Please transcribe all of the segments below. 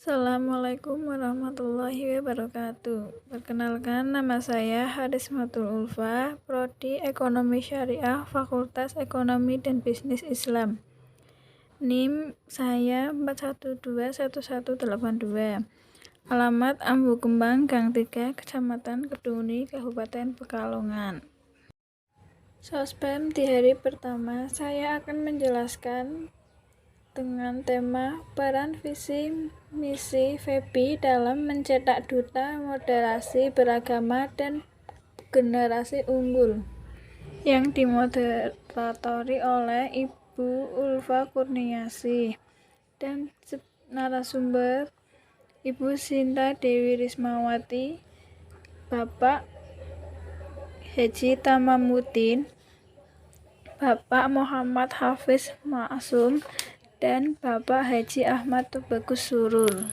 Assalamualaikum warahmatullahi wabarakatuh. Perkenalkan, nama saya Harismatul Ulfa, Prodi Ekonomi Syariah, Fakultas Ekonomi dan Bisnis Islam. NIM saya 4121182. Alamat Ambu Kembang, Gang 3, Kecamatan Keduni, Kabupaten Pekalongan. Sospem di hari pertama, saya akan menjelaskan dengan tema peran visi misi FEBI dalam mencetak duta moderasi beragama dan generasi unggul, yang dimoderatori oleh Ibu Ulfa Kurniasih dan narasumber Ibu Sinta Dewi Rismawati, Bapak Haji Tamamuddin, Bapak Muhammad Hafiz Ma'sum, dan Bapak Haji Ahmad Tubagus Surur.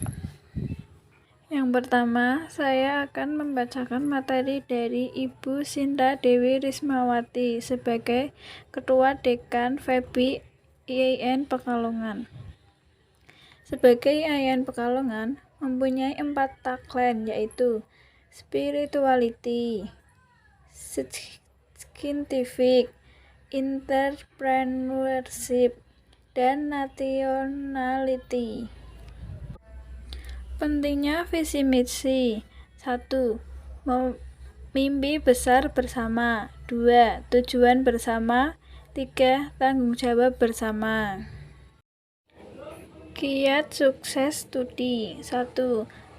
Yang pertama, saya akan membacakan materi dari Ibu Sinta Dewi Rismawati sebagai Ketua Dekan FEBI IAIN Pekalongan. Sebagai IAIN Pekalongan mempunyai 4 tagline, yaitu spirituality, scientific, entrepreneurship, dan nationality. Pentingnya visi misi: 1. Mimpi besar bersama. 2. Tujuan bersama. 3. Tanggung jawab bersama. Kiat sukses studi: 1.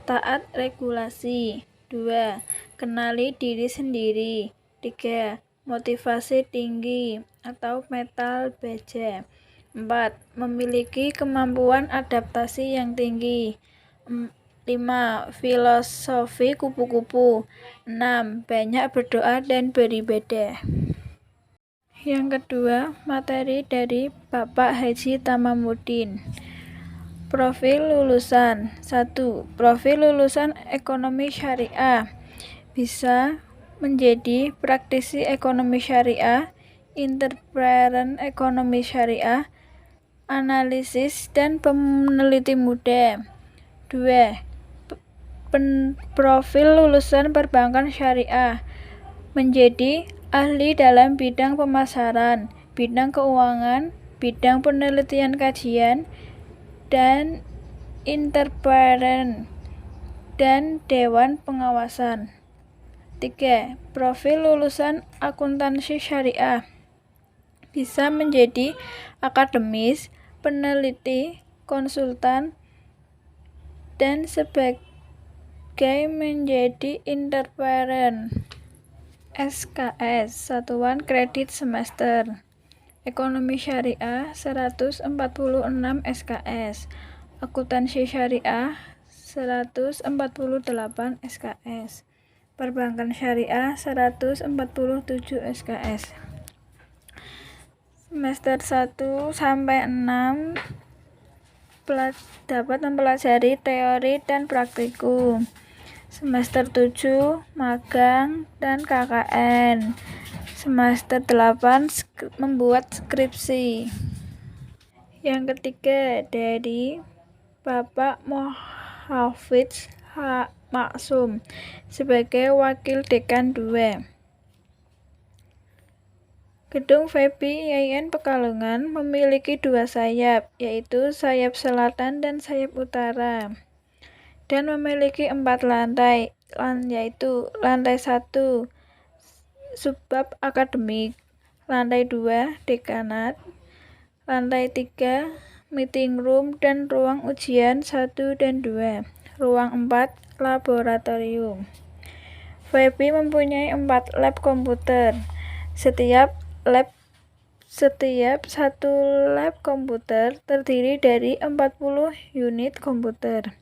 Taat regulasi. 2. Kenali diri sendiri. 3. Motivasi tinggi atau mental baja. 4. Memiliki kemampuan adaptasi yang tinggi. 5. Filosofi kupu-kupu. 6. Banyak berdoa dan beribadah. Yang kedua, materi dari Bapak Haji Tamamuddin. Profil lulusan: 1. Profil lulusan ekonomi syariah bisa menjadi praktisi ekonomi syariah, entrepreneur ekonomi syariah, analisis dan peneliti muda. 2. Profil lulusan perbankan syariah menjadi ahli dalam bidang pemasaran, bidang keuangan, bidang penelitian kajian, dan entrepreneur dan dewan pengawasan. 3. Profil lulusan akuntansi syariah bisa menjadi akademis, peneliti, konsultan, dan sebagai menjadi entrepreneur. SKS, Satuan Kredit Semester. Ekonomi Syariah 146 SKS, Akuntansi Syariah 148 SKS, Perbankan Syariah 147 SKS. Semester 1 sampai 6 dapat mempelajari teori dan praktikum. Semester 7 magang dan KKN. Semester 8 membuat skripsi. Yang ketiga, dari Bapak Muhafiz Ma'sum sebagai Wakil Dekan 2. Gedung FEBI IAIN Pekalongan memiliki 2 sayap, yaitu sayap selatan dan sayap utara, dan memiliki 4 lantai, yaitu lantai 1 subbab akademik, lantai 2 dekanat, lantai 3 meeting room dan ruang ujian 1 dan 2, ruang 4 laboratorium. FEBI mempunyai 4 lab komputer. Setiap satu lab komputer terdiri dari 40 unit komputer.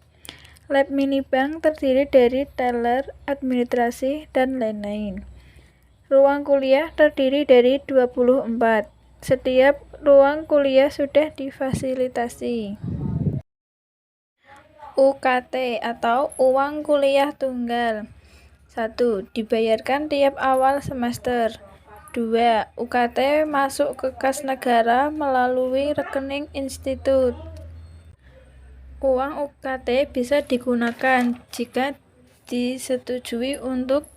Lab minibank terdiri dari teller, administrasi, dan lain-lain. Ruang kuliah terdiri dari 24. Setiap ruang kuliah sudah difasilitasi. UKT atau uang kuliah tunggal. 1. Dibayarkan tiap awal semester. 2. UKT masuk ke kas negara melalui rekening institut. Uang UKT bisa digunakan jika disetujui untuk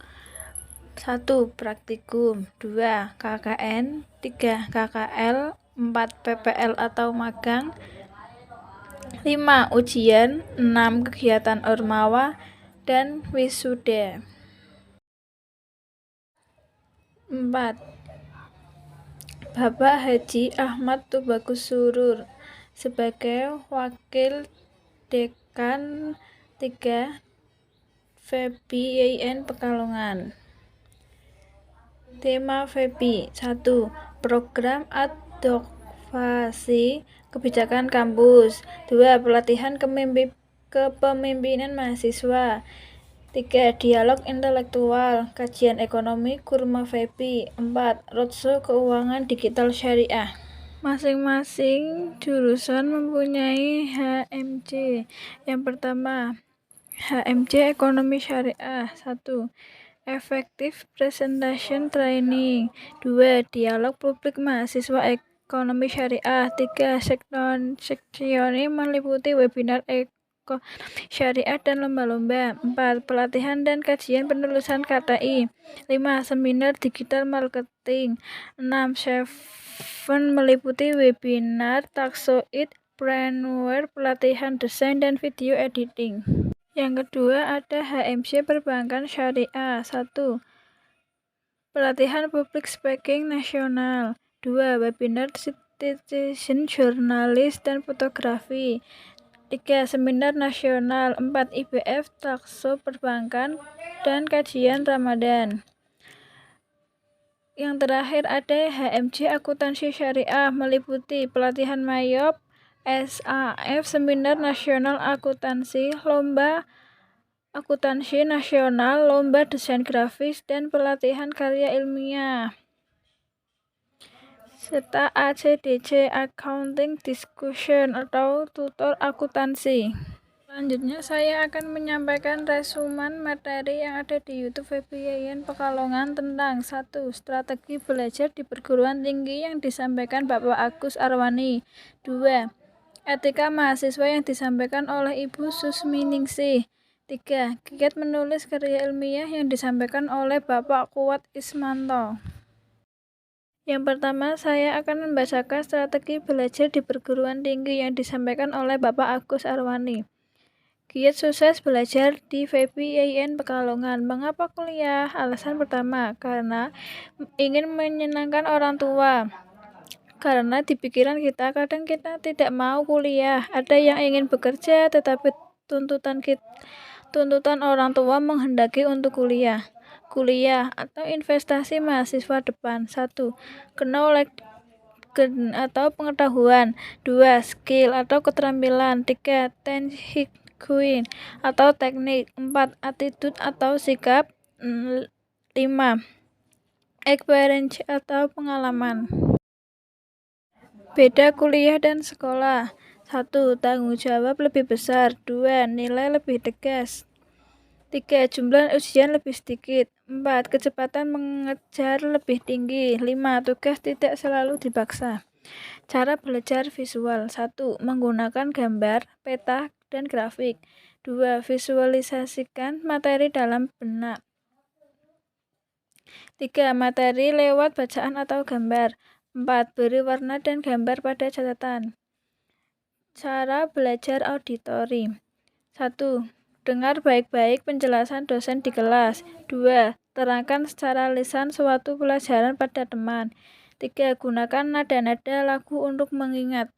1. Praktikum, 2. KKN, 3. KKL, 4. PPL atau magang, 5. Ujian, 6. Kegiatan ormawa, dan wisuda. 4. Bapak Haji Ahmad Tubagus Surur sebagai Wakil Dekan 3 FEBI YIN Pekalongan. Tema FEBI 1. Program advokasi kebijakan kampus. 2. Pelatihan kepemimpinan mahasiswa. 3. Dialog intelektual, kajian ekonomi Kurma FEBI. 4. Roadshow keuangan digital syariah. Masing-masing jurusan mempunyai HMJ. Yang pertama, HMJ Ekonomi Syariah. 1. Effective Presentation Training. 2. Dialog publik mahasiswa ekonomi syariah. 3. Seksioni meliputi webinar ekonomi syariah dan lomba-lomba. 4. Pelatihan dan kajian penulisan KTI. 5. Seminar digital marketing. 6. 7 meliputi webinar taksoid preneur, pelatihan desain dan video editing. Yang kedua ada HMC Perbankan Syariah. 1. Pelatihan Public Speaking Nasional. 2. Webinar Citizen Jurnalis dan Fotografi. 3. Seminar Nasional. 4. IBF Takso Perbankan dan Kajian Ramadan. Yang terakhir ada HMJ Akuntansi Syariah, meliputi pelatihan Mayop, SAF, Seminar Nasional Akuntansi, Lomba Akuntansi Nasional, Lomba Desain Grafis, dan pelatihan karya ilmiah, serta ACDC Accounting Discussion atau tutor akuntansi. Selanjutnya saya akan menyampaikan resumen materi yang ada di YouTube FEBI YIN Pekalongan tentang 1. Strategi belajar di perguruan tinggi yang disampaikan Bapak Agus Arwani. 2. Etika mahasiswa yang disampaikan oleh Ibu Susminingsih. 3. Giat menulis karya ilmiah yang disampaikan oleh Bapak Kuat Ismanto. Yang pertama, saya akan membacakan strategi belajar di perguruan tinggi yang disampaikan oleh Bapak Agus Arwani. Giat sukses belajar di FEBI YIN Pekalongan. Mengapa kuliah? Alasan pertama, karena ingin menyenangkan orang tua. Karena di pikiran kita, kadang kita tidak mau kuliah. Ada yang ingin bekerja, tetapi tuntutan orang tua menghendaki untuk kuliah. Kuliah atau investasi mahasiswa depan. 1. Knowledge atau pengetahuan. 2. Skill atau keterampilan. 3. Teknik atau teknik. 4. Attitude atau sikap. 5. Experience atau pengalaman. Beda kuliah dan sekolah. 1. Tanggung jawab lebih besar. 2. Nilai lebih tegas. 3. Jumlah ujian lebih sedikit. 4. Kecepatan mengejar lebih tinggi. 5. Tugas tidak selalu dipaksa. Cara belajar visual. 1. Menggunakan gambar, peta, dan grafik. 2. Visualisasikan materi dalam benak. 3. Materi lewat bacaan atau gambar. 4. Beri warna dan gambar pada catatan. Cara belajar auditori. 1. Dengar baik-baik penjelasan dosen di kelas. 2. Terangkan secara lisan suatu pelajaran pada teman. 3. Gunakan nada-nada lagu untuk mengingat.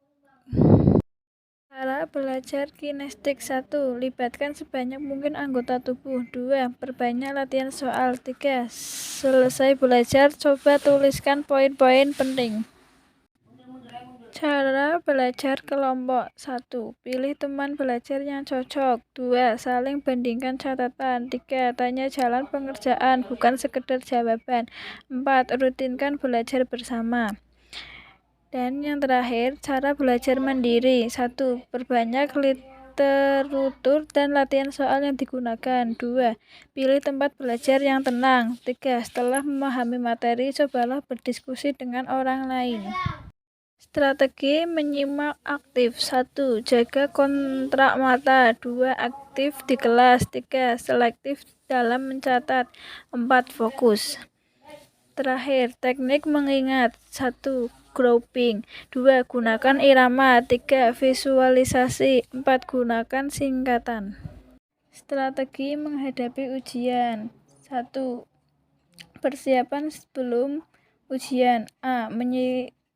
Cara belajar kinestik. 1. Libatkan sebanyak mungkin anggota tubuh. 2. Perbanyak latihan soal. 3. Selesai belajar, coba tuliskan poin-poin penting. Cara belajar kelompok. 1. Pilih teman belajar yang cocok. 2. Saling bandingkan catatan. 3. Tanya jalan pengerjaan, bukan sekedar jawaban. 4. Rutinkan belajar bersama. Dan yang terakhir, cara belajar mandiri. 1. Perbanyak literatur dan latihan soal yang digunakan. 2. Pilih tempat belajar yang tenang. 3. Setelah memahami materi, cobalah berdiskusi dengan orang lain. Strategi menyimak aktif. 1. Jaga kontrak mata. 2. Aktif di kelas. 3. Selektif dalam mencatat. 4. Fokus. Terakhir, teknik mengingat. 1. Grouping. 2. Gunakan irama. 3. Visualisasi. 4. Gunakan singkatan. Strategi menghadapi ujian. 1. Persiapan sebelum ujian. A.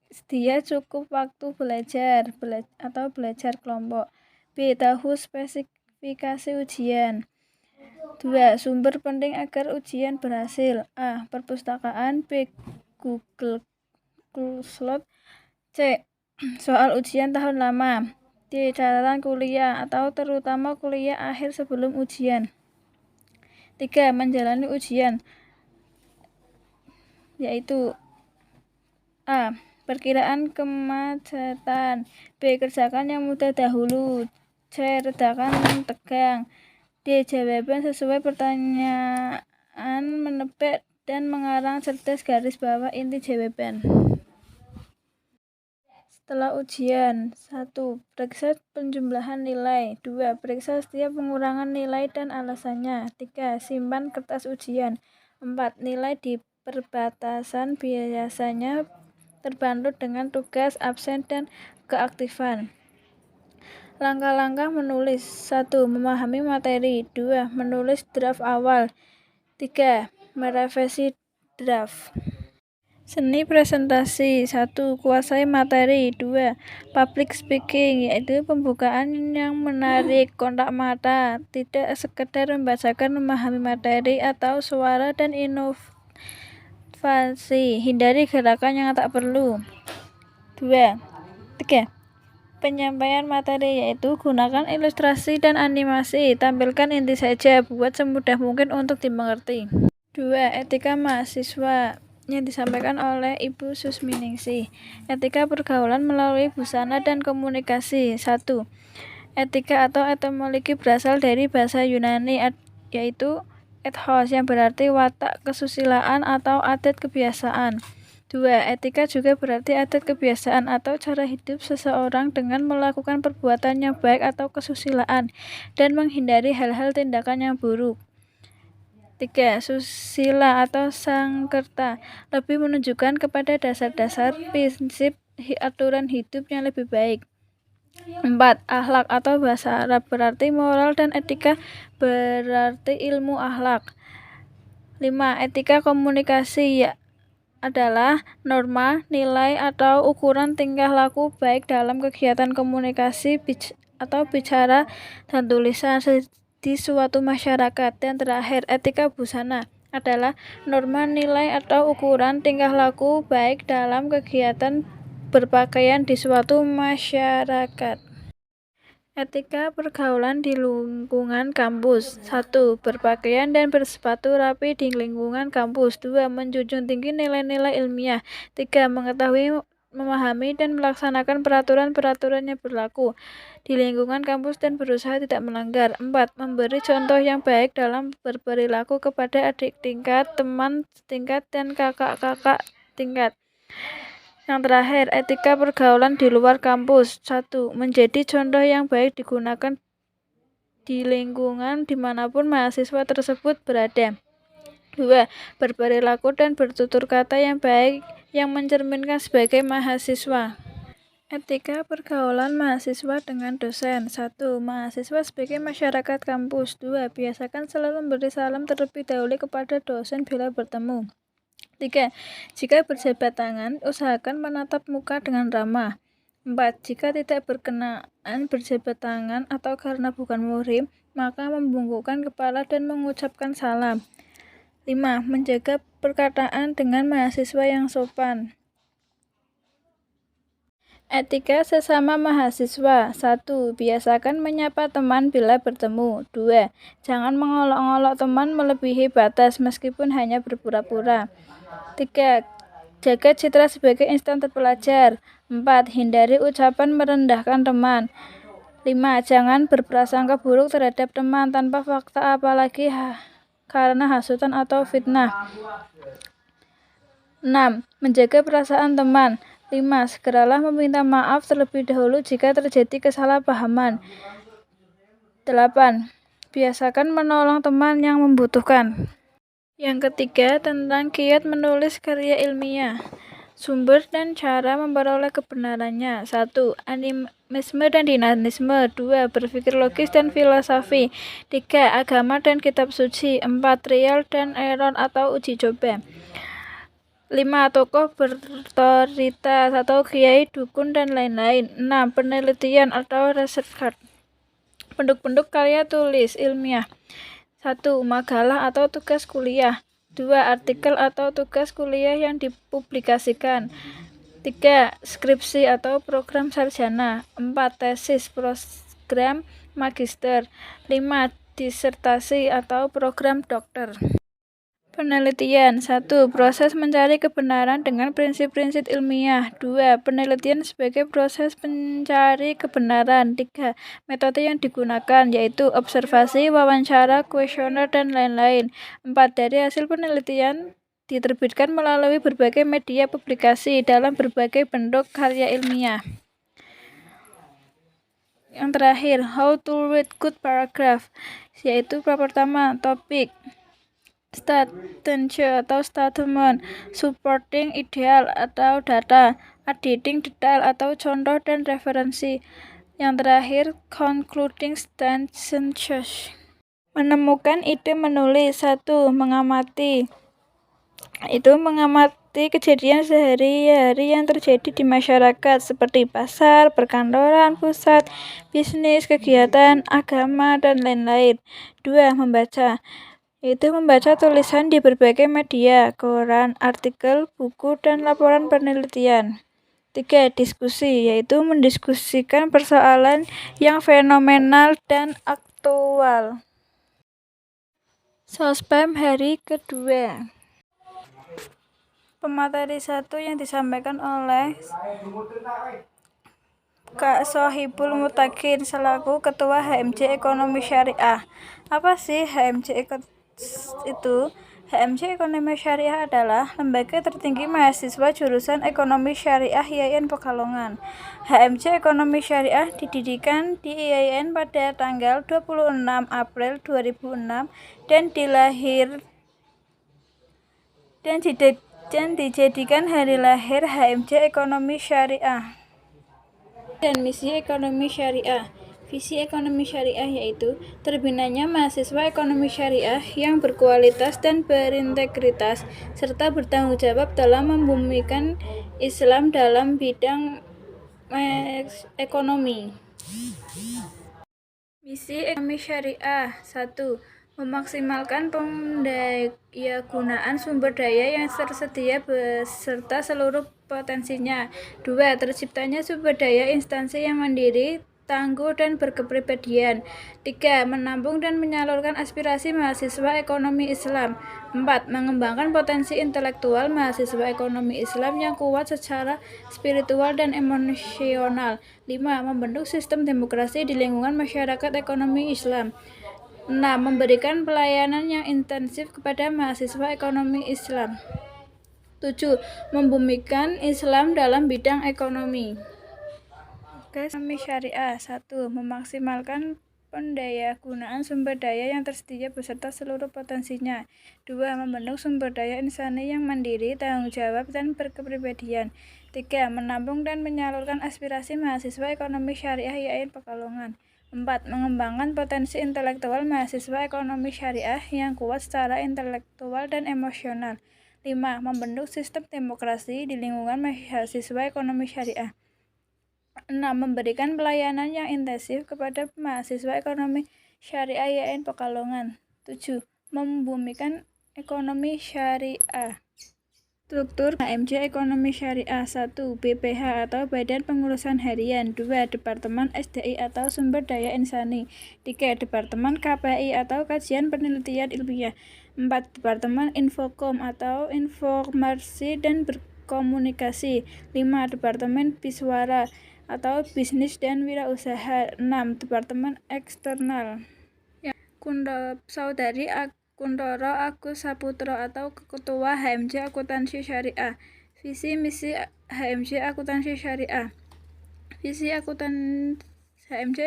Sedia cukup waktu belajar atau belajar kelompok. B. Tahu spesifikasi ujian. 2. Sumber penting agar ujian berhasil. A. Perpustakaan. B. Google Slot. C. Soal ujian tahun lama. D. Catatan kuliah atau terutama kuliah akhir sebelum ujian. 3. Menjalani ujian, yaitu A. Perkiraan kemacetan. B. Kerjakan yang mudah dahulu. C. Redakan tegang. D. Jawaban sesuai pertanyaan, menebak dan mengarang cerdas, garis bawah inti jawaban. Setelah ujian. 1. Periksa penjumlahan nilai. 2. Periksa setiap pengurangan nilai dan alasannya. 3. Simpan kertas ujian. 4. Nilai di perbatasan biasanya terbantu dengan tugas, absen, dan keaktifan. Langkah-langkah menulis. 1. Memahami materi. 2. Menulis draft awal. 3. Merevisi draft. Seni presentasi. 1. Kuasai materi. 2. Public speaking, yaitu pembukaan yang menarik, kontak mata, tidak sekedar membacakan, memahami materi atau suara, dan inovasi. Hindari gerakan yang tak perlu. 3. Penyampaian materi, yaitu gunakan ilustrasi dan animasi, tampilkan inti saja, buat semudah mungkin untuk dimengerti. 2. Etika mahasiswa yang disampaikan oleh Ibu Susminingsih. Etika pergaulan melalui busana dan komunikasi. 1. Etika atau etimologi berasal dari bahasa Yunani, yaitu ethos, yang berarti watak kesusilaan atau adat kebiasaan. 2. Etika juga berarti adat kebiasaan atau cara hidup seseorang dengan melakukan perbuatan yang baik atau kesusilaan dan menghindari hal-hal tindakan yang buruk. 3. Susila atau sangkerta lebih menunjukkan kepada dasar-dasar prinsip aturan hidup yang lebih baik. 4. Akhlak atau bahasa Arab berarti moral dan etika berarti ilmu akhlak. 5. Etika komunikasi adalah norma, nilai, atau ukuran tingkah laku baik dalam kegiatan komunikasi atau bicara dan tulisan di suatu masyarakat. Dan terakhir, etika busana adalah norma, nilai, atau ukuran tingkah laku baik dalam kegiatan berpakaian di suatu masyarakat. Etika pergaulan di lingkungan kampus. 1. Berpakaian dan bersepatu rapi di lingkungan kampus. 2. Menjunjung tinggi nilai-nilai ilmiah. 3. Mengetahui, memahami, dan melaksanakan peraturan-peraturan yang berlaku di lingkungan kampus dan berusaha tidak melanggar. 4. Memberi contoh yang baik dalam berperilaku kepada adik tingkat, teman setingkat, dan kakak-kakak tingkat. Yang terakhir, etika pergaulan di luar kampus. 1. Menjadi contoh yang baik digunakan di lingkungan dimanapun mahasiswa tersebut berada. 2. Berperilaku dan bertutur kata yang baik yang mencerminkan sebagai mahasiswa. Etika pergaulan mahasiswa dengan dosen. 1. Mahasiswa sebagai masyarakat kampus. 2. Biasakan selalu memberi salam terlebih dahulu kepada dosen bila bertemu. 3. Jika berjabat tangan, usahakan menatap muka dengan ramah. 4. Jika tidak berkenaan berjabat tangan atau karena bukan muhrim, maka membungkukkan kepala dan mengucapkan salam. 5. Menjaga perkataan dengan mahasiswa yang sopan. Etika sesama mahasiswa. 1. Biasakan menyapa teman bila bertemu. 2. Jangan mengolok-olok teman melebihi batas meskipun hanya berpura-pura. 3. Jaga citra sebagai insan terpelajar. 4. Hindari ucapan merendahkan teman. 5. Jangan berprasangka buruk terhadap teman tanpa fakta, apalagi karena hasutan atau fitnah. 6. Menjaga perasaan teman. 5. Segeralah meminta maaf terlebih dahulu jika terjadi kesalahpahaman. 8. Biasakan menolong teman yang membutuhkan. Yang ketiga, tentang kiat menulis karya ilmiah. Sumber dan cara memperoleh kebenarannya. 1. Animisme dan dinamisme. 2. Berpikir logis dan filosofi. 3. Agama dan kitab suci. 4. Trial dan error atau uji coba. 5. Tokoh berotoritas atau kiai, dukun, dan lain-lain. 6. Penelitian atau research. Penduk-penduk karya tulis ilmiah. 1. Makalah atau tugas kuliah. 2. Artikel atau tugas kuliah yang dipublikasikan. 3. Skripsi atau program sarjana. 4. Tesis, program magister. 5. Disertasi atau program dokter. Penelitian. 1. Proses mencari kebenaran dengan prinsip-prinsip ilmiah. 2. Penelitian sebagai proses mencari kebenaran. 3. Metode yang digunakan, yaitu observasi, wawancara, kuesioner, dan lain-lain. 4. Dari hasil penelitian diterbitkan melalui berbagai media publikasi dalam berbagai bentuk karya ilmiah. Yang terakhir, how to read good paragraph, yaitu pertama, topik, statement atau statement, supporting ideal atau data, editing detail atau contoh dan referensi. Yang terakhir, concluding sentences. Menemukan ide menulis. 1. Mengamati. Itu mengamati kejadian sehari-hari yang terjadi di masyarakat seperti pasar, perkantoran, pusat bisnis, kegiatan agama, dan lain-lain. 2. Membaca. Itu membaca tulisan di berbagai media, koran, artikel, buku, dan laporan penelitian. 3. Diskusi, yaitu mendiskusikan persoalan yang fenomenal dan aktual. Sospem hari kedua. Pemateri 1 yang disampaikan oleh Kak Sohibul Mutakin selaku Ketua HMJ Ekonomi Syariah. Apa sih HMJ itu? HMJ Ekonomi Syariah adalah lembaga tertinggi mahasiswa jurusan Ekonomi Syariah IAIN Pekalongan. HMJ Ekonomi Syariah didirikan di IAIN pada tanggal 26 April 2006 dan dijadikan hari lahir HMJ Ekonomi Syariah. Dan misi ekonomi syariah. Visi ekonomi syariah yaitu terbinanya mahasiswa ekonomi syariah yang berkualitas dan berintegritas serta bertanggung jawab dalam membumikan Islam dalam bidang ekonomi. Misi ekonomi syariah. 1. Memaksimalkan pendayagunaan sumber daya yang tersedia beserta seluruh potensinya. 2. Terciptanya sumber daya instansi yang mandiri, tangguh, dan berkepribadian. 3. Menampung dan menyalurkan aspirasi mahasiswa ekonomi Islam. 4. Mengembangkan potensi intelektual mahasiswa ekonomi Islam yang kuat secara spiritual dan emosional. 5. Membentuk sistem demokrasi di lingkungan masyarakat ekonomi Islam. 6. Memberikan pelayanan yang intensif kepada mahasiswa ekonomi Islam. 7. Membumikan Islam dalam bidang ekonomi. Ekonomi syariah. 1. Memaksimalkan pendayagunaan sumber daya yang tersedia beserta seluruh potensinya. 2. Membentuk sumber daya insani yang mandiri, tanggung jawab, dan berkepribadian. 3. Menampung dan menyalurkan aspirasi mahasiswa ekonomi syariah IAIN Pekalongan. 4. Mengembangkan potensi intelektual mahasiswa ekonomi syariah yang kuat secara intelektual dan emosional. 5. Membentuk sistem demokrasi di lingkungan mahasiswa ekonomi syariah. 6. Memberikan pelayanan yang intensif kepada mahasiswa ekonomi syariah IAIN Pekalongan. 7. Membumikan ekonomi syariah. Struktur HMJ Ekonomi Syariah. 1. BPH atau Badan Pengurusan Harian. 2. Departemen SDI atau Sumber Daya Insani. 3. Departemen KPI atau Kajian Penelitian Ilmiah. 4. Departemen Infokom atau Informasi dan Berkomunikasi. 5. Departemen Biswara atau Bisnis dan Wirausaha. 6. Departemen Eksternal. Saudari Kuntoro Agus Saputro atau Ketua HMJ Akuntansi Syariah. Visi misi HMC Akuntansi Syariah. Visi HMC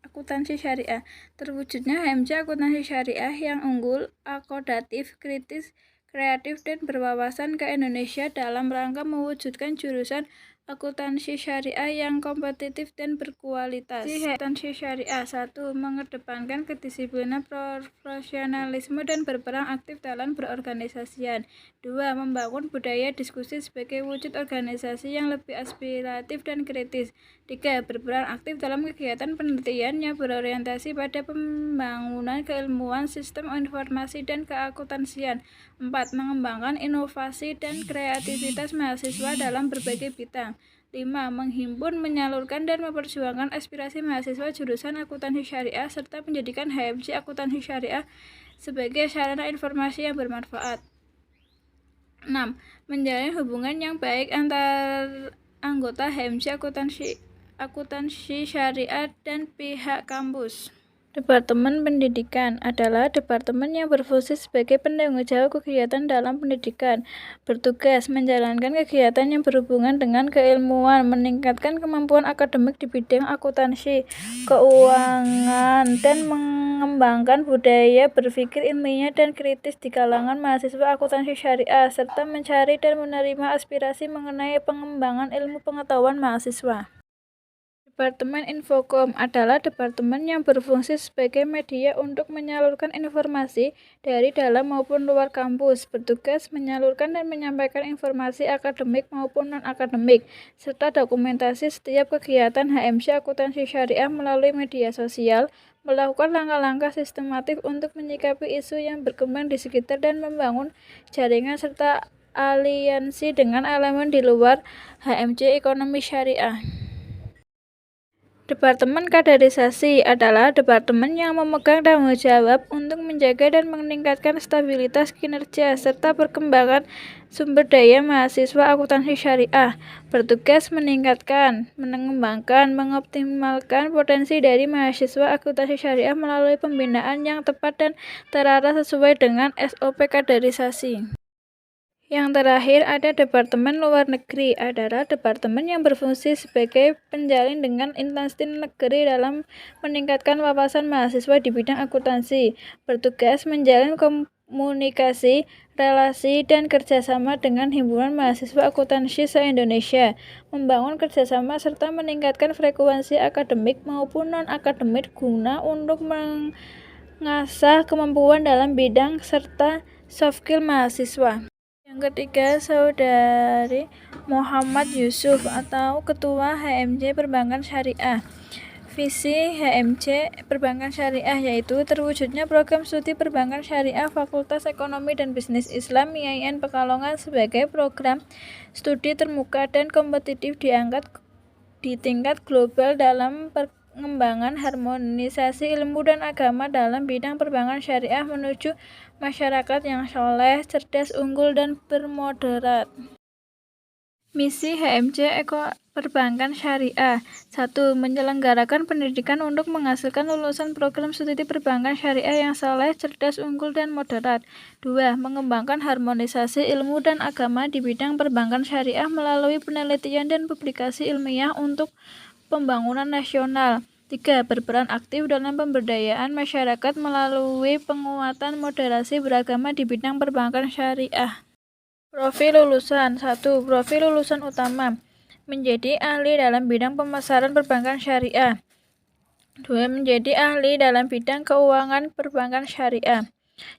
Akuntansi Syariah. Terwujudnya HMC Akuntansi Syariah yang unggul, akomodatif, kritis, kreatif, dan berwawasan ke Indonesia dalam rangka mewujudkan jurusan akuntansi syariah yang kompetitif dan berkualitas. Akuntansi syariah 1. Mengedepankan kedisiplinan, profesionalisme, dan berperan aktif dalam berorganisasian. 2. Membangun budaya diskusi sebagai wujud organisasi yang lebih aspiratif dan kritis. 3. Berperan aktif dalam kegiatan penelitian yang berorientasi pada pembangunan keilmuan, sistem informasi, dan keakuntansian. 4. Mengembangkan inovasi dan kreativitas mahasiswa dalam berbagai bidang. 5. Menghimpun, menyalurkan, dan memperjuangkan aspirasi mahasiswa jurusan akuntansi syariah serta menjadikan HMC Akuntansi Syariah sebagai sarana informasi yang bermanfaat. 6. Menjalin hubungan yang baik antar anggota HMC Akuntansi Syariah dan pihak kampus. Departemen Pendidikan adalah departemen yang berfungsi sebagai penanggung jawab kegiatan dalam pendidikan, bertugas menjalankan kegiatan yang berhubungan dengan keilmuan, meningkatkan kemampuan akademik di bidang akuntansi, keuangan, dan mengembangkan budaya berpikir ilmiah dan kritis di kalangan mahasiswa akuntansi syariah, serta mencari dan menerima aspirasi mengenai pengembangan ilmu pengetahuan mahasiswa. Departemen Infokom adalah departemen yang berfungsi sebagai media untuk menyalurkan informasi dari dalam maupun luar kampus, bertugas menyalurkan dan menyampaikan informasi akademik maupun non-akademik, serta dokumentasi setiap kegiatan HMC Akuntansi Syariah melalui media sosial, melakukan langkah-langkah sistematif untuk menyikapi isu yang berkembang di sekitar dan membangun jaringan serta aliansi dengan elemen di luar HMC Ekonomi Syariah. Departemen Kaderisasi adalah departemen yang memegang tanggung jawab untuk menjaga dan meningkatkan stabilitas kinerja serta perkembangan sumber daya mahasiswa akuntansi syariah, bertugas meningkatkan, mengembangkan, mengoptimalkan potensi dari mahasiswa akuntansi syariah melalui pembinaan yang tepat dan terarah sesuai dengan SOP kaderisasi. Yang terakhir ada Departemen Luar Negeri, adalah departemen yang berfungsi sebagai penjalin dengan instansi negeri dalam meningkatkan wawasan mahasiswa di bidang akuntansi, bertugas menjalin komunikasi, relasi, dan kerjasama dengan himpunan mahasiswa akuntansi se-Indonesia, membangun kerjasama serta meningkatkan frekuensi akademik maupun non-akademik guna untuk mengasah kemampuan dalam bidang serta soft skill mahasiswa. Yang ketiga, Saudari Muhammad Yusuf atau Ketua HMC Perbankan Syariah. Visi HMC Perbankan Syariah yaitu terwujudnya program studi Perbankan Syariah Fakultas Ekonomi dan Bisnis Islam IAIN Pekalongan sebagai program studi terbuka dan kompetitif diangkat di tingkat global dalam pengembangan harmonisasi ilmu dan agama dalam bidang perbankan syariah menuju masyarakat yang soleh, cerdas, unggul, dan bermoderat. Misi HMC Perbankan Syariah 1. Menyelenggarakan pendidikan untuk menghasilkan lulusan program studi perbankan syariah yang soleh, cerdas, unggul, dan moderat. 2. Mengembangkan harmonisasi ilmu dan agama di bidang perbankan syariah melalui penelitian dan publikasi ilmiah untuk pembangunan nasional. 3. Berperan aktif dalam pemberdayaan masyarakat melalui penguatan moderasi beragama di bidang perbankan syariah. Profil lulusan 1. Profil lulusan utama menjadi ahli dalam bidang pemasaran perbankan syariah. 2. Menjadi ahli dalam bidang keuangan perbankan syariah.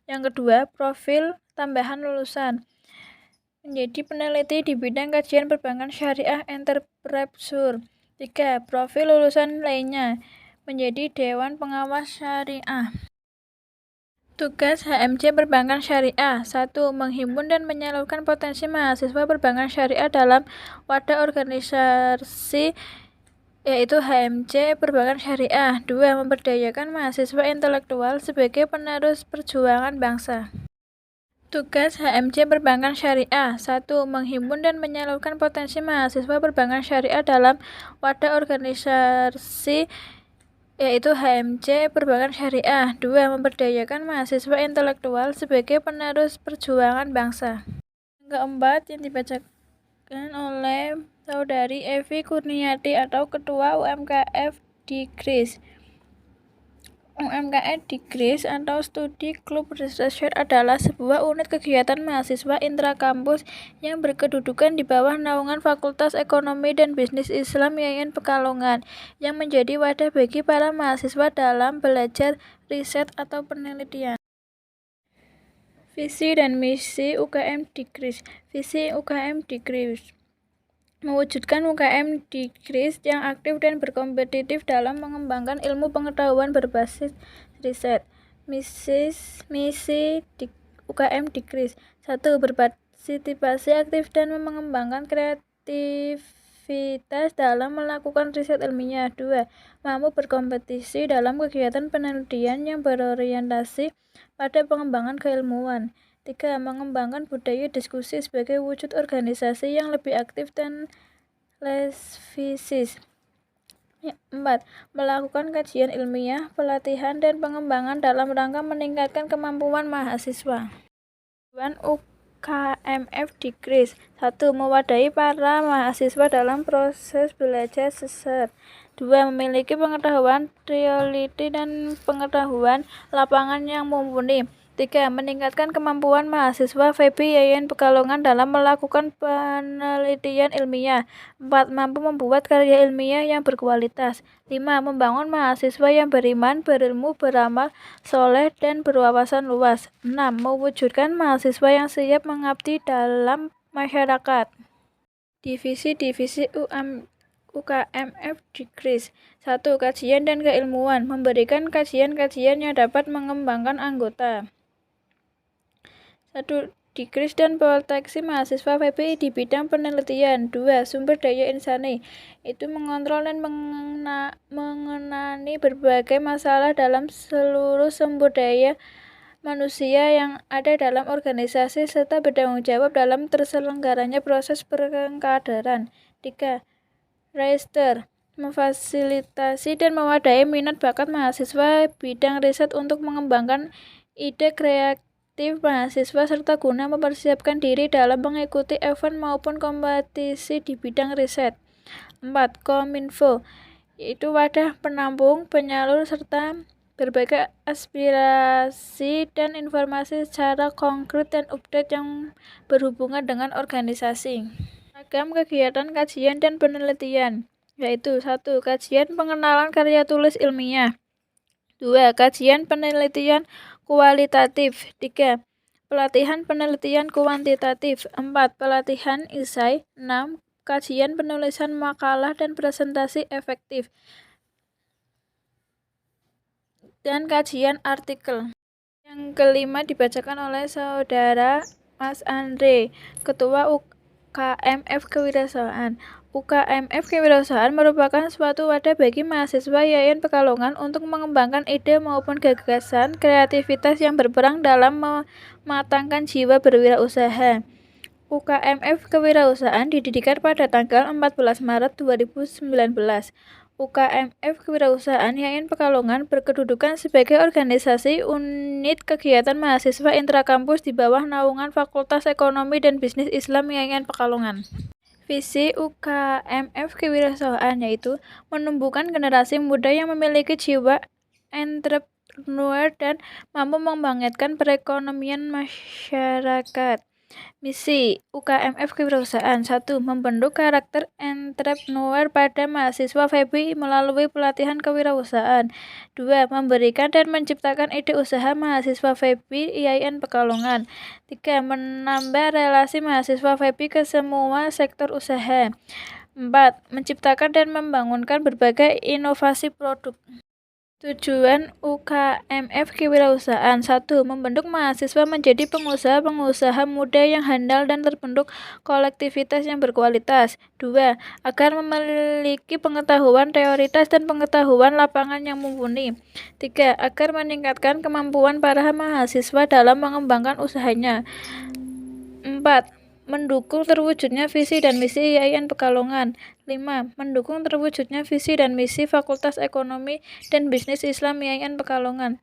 Yang kedua, profil tambahan lulusan menjadi peneliti di bidang kajian perbankan syariah entrepreneur. 3. Profil lulusan lainnya menjadi Dewan Pengawas Syariah. Tugas HMC Perbankan Syariah 1. Menghimpun dan menyalurkan potensi mahasiswa perbankan syariah dalam wadah organisasi yaitu HMC Perbankan Syariah. 2. Memberdayakan mahasiswa intelektual sebagai penerus perjuangan bangsa. Tugas HMC Perbankan Syariah 1. Menghimpun dan menyalurkan potensi mahasiswa perbankan syariah dalam wadah organisasi yaitu HMC Perbankan Syariah. 2. Memberdayakan mahasiswa intelektual sebagai penerus perjuangan bangsa. Yang keempat yang dibacakan oleh Saudari Evi Kurniati atau Ketua UMKF di GRIS. UMKF di GRIS atau Studi Klub Researcher adalah sebuah unit kegiatan mahasiswa intrakampus yang berkedudukan di bawah naungan Fakultas Ekonomi dan Bisnis Islam IAIN Pekalongan, yang menjadi wadah bagi para mahasiswa dalam belajar, riset, atau penelitian. Visi dan misi UKM di GRIS. Visi UKM di GRIS mewujudkan UKM di GRIS yang aktif dan berkompetitif dalam mengembangkan ilmu pengetahuan berbasis riset. Misi di UKM di GRIS. 1. Berpartisipasi aktif dan mengembangkan kreativitas dalam melakukan riset ilmiah. 2. Mampu berkompetisi dalam kegiatan penelitian yang berorientasi pada pengembangan keilmuan. 3. Mengembangkan budaya diskusi sebagai wujud organisasi yang lebih aktif dan lesfisis. 4. Melakukan kajian ilmiah, pelatihan, dan pengembangan dalam rangka meningkatkan kemampuan mahasiswa. Tujuan UKMF di GRIS. 1. Mewadahi para mahasiswa dalam proses belajar sesar. 2. Memiliki pengetahuan teori dan pengetahuan lapangan yang mumpuni. 3. Meningkatkan kemampuan mahasiswa FEBI IAIN Pekalongan dalam melakukan penelitian ilmiah. 4. Mampu membuat karya ilmiah yang berkualitas. 5. Membangun mahasiswa yang beriman, berilmu, beramal soleh, dan berwawasan luas. 6. Mewujudkan mahasiswa yang siap mengabdi dalam masyarakat. Divisi-divisi UKMF di GRIS. 1. Kajian dan keilmuan. Memberikan kajian-kajian yang dapat mengembangkan anggota. 1. Di GRIS dan proteksi mahasiswa FEBI di bidang penelitian. 2. Sumber daya insani. Itu mengontrol dan mengenani berbagai masalah dalam seluruh sumber daya manusia yang ada dalam organisasi serta bertanggung jawab dalam terselenggaranya proses pengkaderan. 3. Register. Memfasilitasi dan mewadahi minat bakat mahasiswa bidang riset untuk mengembangkan ide kreatif mahasiswa serta guna mempersiapkan diri dalam mengikuti event maupun kompetisi di bidang riset. 4. Kominfo, yaitu wadah penampung, penyalur, serta berbagai aspirasi dan informasi secara konkret dan update yang berhubungan dengan organisasi. Ragam kegiatan kajian dan penelitian, yaitu 1. Kajian pengenalan karya tulis ilmiah. 2. Kajian penelitian kualitatif. 3. Pelatihan penelitian kuantitatif. 4. Pelatihan esai. 6. Kajian penulisan makalah dan presentasi efektif. Dan kajian artikel. Yang kelima dibacakan oleh Saudara Mas Andre, Ketua UKMF Kewirausahaan. UKMF Kewirausahaan merupakan suatu wadah bagi mahasiswa IAIN Pekalongan untuk mengembangkan ide maupun gagasan kreativitas yang berperan dalam mematangkan jiwa berwirausaha. UKMF Kewirausahaan didirikan pada tanggal 14 Maret 2019. UKMF Kewirausahaan IAIN Pekalongan berkedudukan sebagai organisasi unit kegiatan mahasiswa intrakampus di bawah naungan Fakultas Ekonomi dan Bisnis Islam IAIN Pekalongan. Visi UKMF Kewirausahaan yaitu menumbuhkan generasi muda yang memiliki jiwa entrepreneur dan mampu membangkitkan perekonomian masyarakat. Misi UKMF Kewirausahaan. 1. Membentuk karakter entrepreneur pada mahasiswa FEBI melalui pelatihan kewirausahaan. 2. Memberikan dan menciptakan ide usaha mahasiswa FEBI IAIN Pekalongan. 3. Menambah relasi mahasiswa FEBI ke semua sektor usaha. 4. Menciptakan dan membangunkan berbagai inovasi produk. Tujuan UKMF Kewirausahaan. 1. Membentuk mahasiswa menjadi pengusaha-pengusaha muda yang handal dan terbentuk kolektivitas yang berkualitas. 2. Agar memiliki pengetahuan teoritas dan pengetahuan lapangan yang mumpuni. 3. Agar meningkatkan kemampuan para mahasiswa dalam mengembangkan usahanya. 4. Mendukung terwujudnya visi dan misi IAIN Pekalongan. 5. Mendukung terwujudnya visi dan misi Fakultas Ekonomi dan Bisnis Islam IAIN Pekalongan.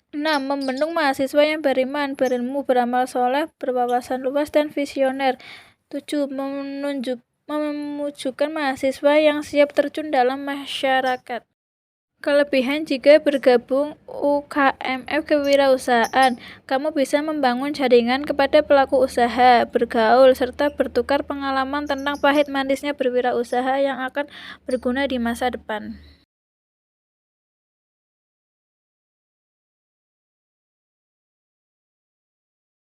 6. Membentuk mahasiswa yang beriman, berilmu, beramal soleh, berwawasan luas, dan visioner. 7. Memajukan mahasiswa yang siap terjun dalam masyarakat. Kelebihan jika bergabung UKMF kewirausahaan, kamu bisa membangun jaringan kepada pelaku usaha, bergaul, serta bertukar pengalaman tentang pahit manisnya berwirausaha yang akan berguna di masa depan.